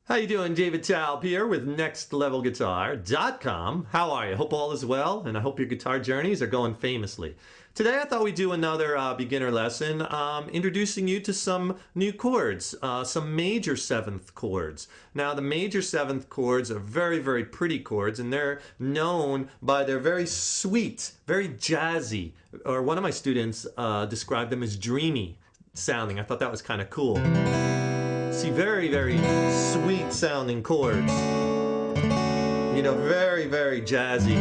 How you doing? David Taub here with NextLevelGuitar.com. How are you? Hope all is well, and I hope your guitar journeys are going famously. Today I thought we'd do another beginner lesson introducing you to some new chords, some major seventh chords. Now the major seventh chords are very, very pretty chords, and they're known by their very sweet, very jazzy, or one of my students described them as dreamy sounding. I thought that was kind of cool. See, very, very sweet sounding chords. You know, very, very jazzy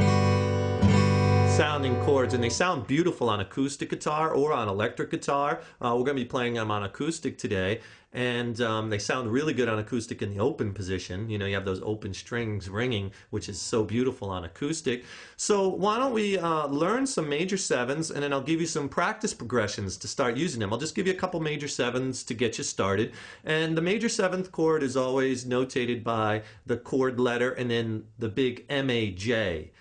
sounding chords, and they sound beautiful on acoustic guitar or on electric guitar. We're going to be playing them on acoustic today, and they sound really good on acoustic in the open position. You know, you have those open strings ringing, which is so beautiful on acoustic. So why don't we learn some major sevens, and then I'll give you some practice progressions to start using them. I'll just give you a couple major sevens to get you started. And the major seventh chord is always notated by the chord letter and then the big M-A-J.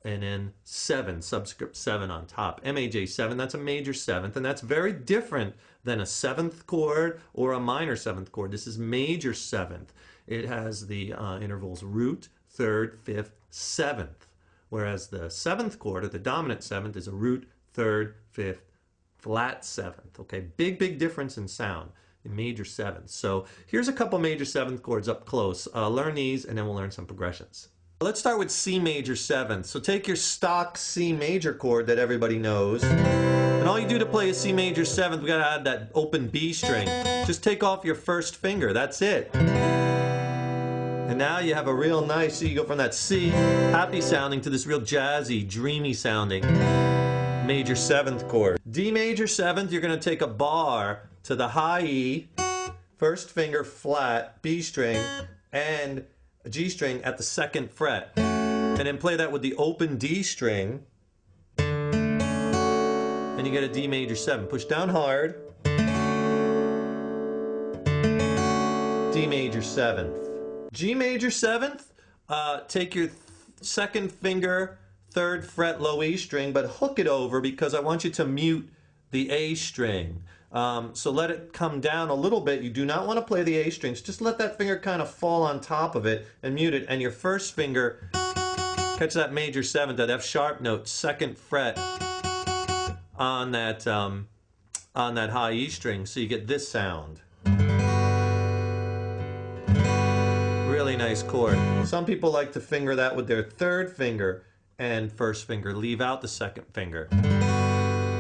And then 7, subscript 7 on top. M-A-J 7, that's a major seventh, and that's very different than a seventh chord or a minor seventh chord. This is major seventh. It has the intervals root, third, fifth, seventh, whereas the seventh chord, or the dominant seventh, is a root, third, fifth, flat seventh. Okay, big, big difference in sound in major sevenths. So here's a couple major seventh chords up close. Learn these, and then we'll learn some progressions. Let's start with C major seventh. So take your stock C major chord that everybody knows, and all you do to play a C major seventh, we gotta add that open B string. Just take off your first finger, that's it. And now you have a real nice, so you go from that C, happy sounding, to this real jazzy, dreamy sounding major seventh chord. D major seventh, you're gonna take a bar to the high E, first finger flat, B string, and a G string at the second fret, and then play that with the open D string, and you get a D major 7. Push down hard, D major 7th. G major 7th, take your second finger, third fret low E string, but hook it over because I want you to mute the A string. So let it come down a little bit. You do not want to play the A strings. Just let that finger kind of fall on top of it and mute it. And your first finger, catch that major 7th, that F sharp note, second fret on that high E string. So you get this sound. Really nice chord. Some people like to finger that with their third finger and first finger. Leave out the second finger.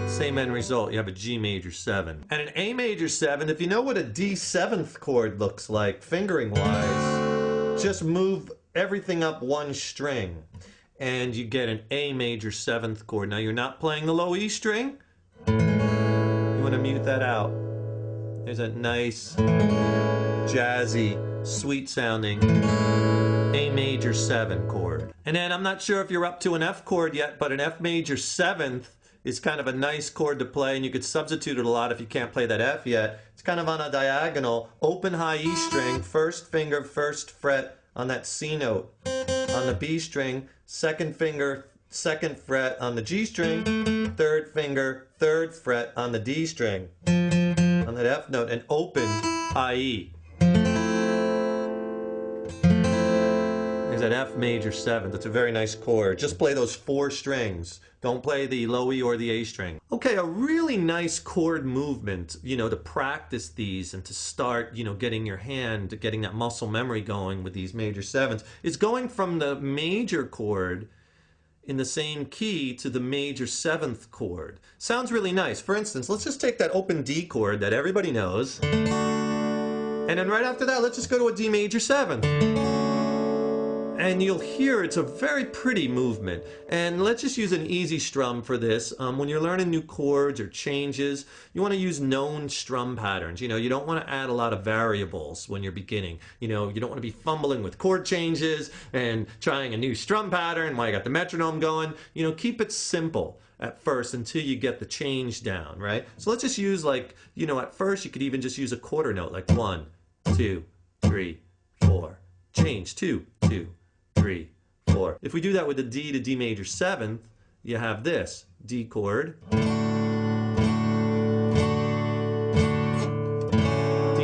Same end result, you have a G major 7. And an A major 7, if you know what a D 7th chord looks like, fingering wise, just move everything up one string and you get an A major 7th chord. Now you're not playing the low E string, you want to mute that out. There's a nice, jazzy, sweet sounding A major 7 chord. And then I'm not sure if you're up to an F chord yet, but an F major 7th is kind of a nice chord to play, and you could substitute it a lot if you can't play that F yet. It's kind of on a diagonal, open high E string, first finger, first fret on that C note. On the B string, second finger, second fret on the G string, third finger, third fret on the D string, on that F note, and open high E. There's that F major 7th. That's a very nice chord. Just play those 4 strings. Don't play the low E or the A string. Okay, a really nice chord movement, you know, to practice these and to start, you know, getting your hand, getting that muscle memory going with these major 7ths, is going from the major chord in the same key to the major 7th chord. Sounds really nice. For instance, let's just take that open D chord that everybody knows, and then right after that, let's just go to a D major 7th. And you'll hear it's a very pretty movement. And let's just use an easy strum for this. When you're learning new chords or changes, you want to use known strum patterns. You know, you don't want to add a lot of variables when you're beginning. You know, you don't want to be fumbling with chord changes and trying a new strum pattern while you got the metronome going. You know, keep it simple at first until you get the change down, right? So let's just use, like, you know, at first you could even just use a quarter note, like 1, 2, 3, 4. Change 2, 2, 3, 4. If we do that with the D to D major 7th, you have this D chord, D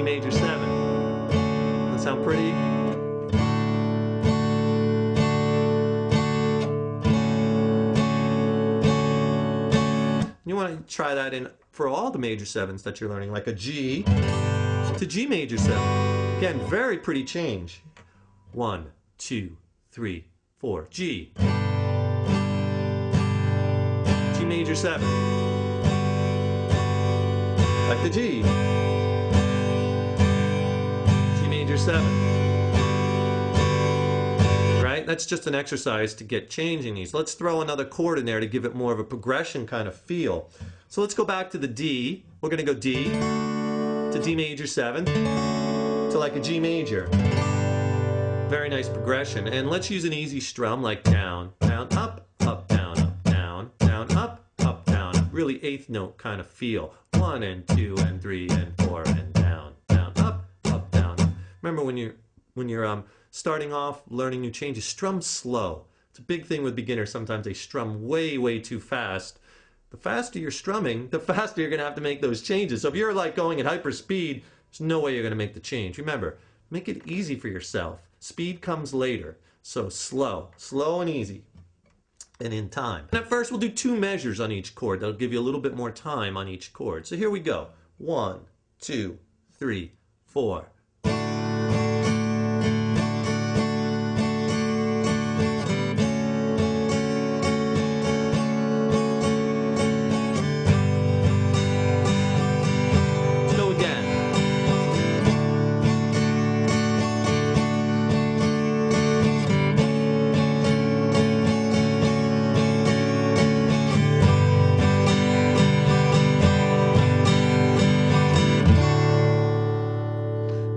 major 7. That sound pretty? to try that in for all the major sevenths that you're learning, like a G to G major 7. Again, very pretty change. 1, 2, 3, 4. G. G major 7. Like the G. G major 7. Right? That's just an exercise to get changing these. Let's throw another chord in there to give it more of a progression kind of feel. So let's go back to the D. We're going to go D to D major 7 to like a G major. Very nice progression. And let's use an easy strum like down, down, up, down, down, down, up, down, up. Really eighth note kind of feel. 1 and 2 and 3 and 4 and down, down, up, down, up. Remember when you're starting off learning new changes, strum slow. It's a big thing with beginners. Sometimes they strum way too fast. The faster you're strumming, the faster you're going to have to make those changes. So if you're like going at hyper speed, there's no way you're going to make the change. Remember, make it easy for yourself. Speed comes later. So slow and easy, and in time. And at first we'll do 2 measures on each chord. That'll give you a little bit more time on each chord. So here we go. 1, 2, 3, 4.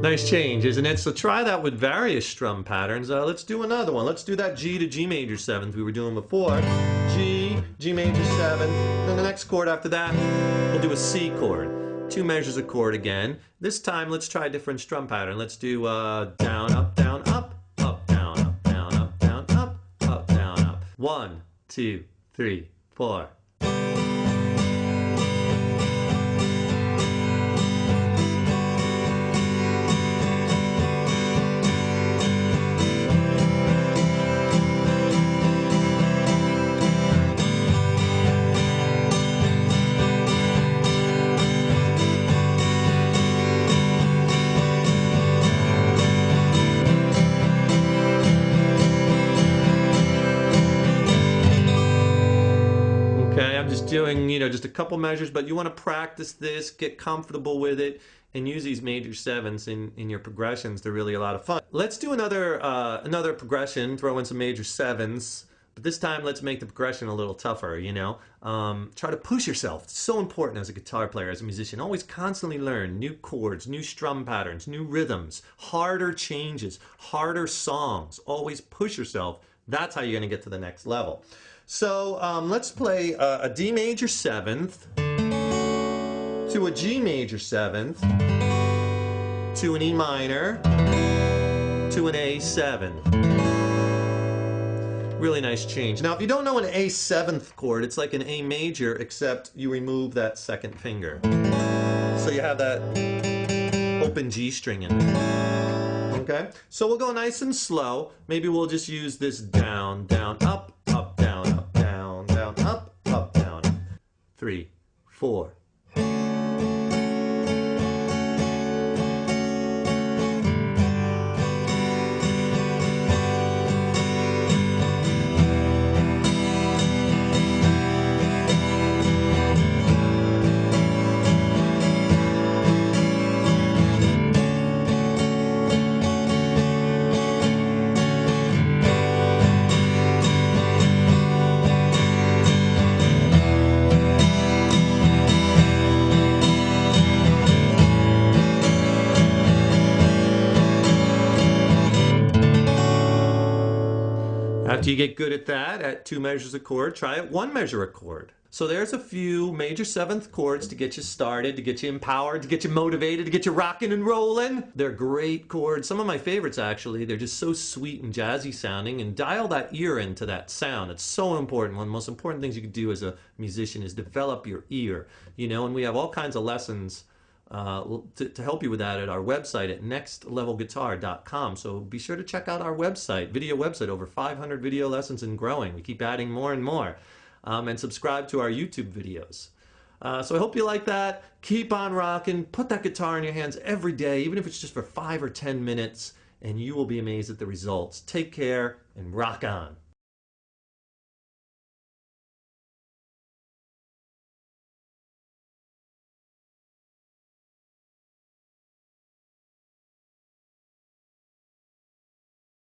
Nice change, isn't it? So try that with various strum patterns. Let's do another one. Let's do that G to G major 7th we were doing before. G, G major 7. Then the next chord after that, we'll do a C chord. 2 measures a chord again. This time, let's try a different strum pattern. Let's do down, up, down, up, down, up, down, up, down, up, down, up. 1, 2, 3, 4. Doing, just a couple measures, but you want to practice this, get comfortable with it, and use these major 7ths in your progressions. They're really a lot of fun. Let's do another progression, throw in some major 7ths, but this time let's make the progression a little tougher, Try to push yourself. It's so important as a guitar player, as a musician. Always constantly learn new chords, new strum patterns, new rhythms, harder changes, harder songs. Always push yourself. That's how you're going to get to the next level. So let's play a D major 7th to a G major 7th to an E minor to an A7. Really nice change. Now if you don't know an A7th chord, it's like an A major except you remove that second finger. So you have that open G string in there. Okay? So we'll go nice and slow. Maybe we'll just use this down, down, up, down, up, down, down, up, down. 3, 4. After you get good at that, at 2 measures a chord, try it 1 measure a chord. So there's a few major 7th chords to get you started, to get you empowered, to get you motivated, to get you rocking and rolling. They're great chords. Some of my favorites, actually. They're just so sweet and jazzy sounding, and dial that ear into that sound. It's so important. One of the most important things you can do as a musician is develop your ear, and we have all kinds of lessons to help you with that at our website at nextlevelguitar.com. So be sure to check out our video website, over 500 video lessons and growing. We keep adding more and more. And subscribe to our YouTube videos. So I hope you like that. Keep on rocking. Put that guitar in your hands every day, even if it's just for 5 or 10 minutes, and you will be amazed at the results. Take care and rock on.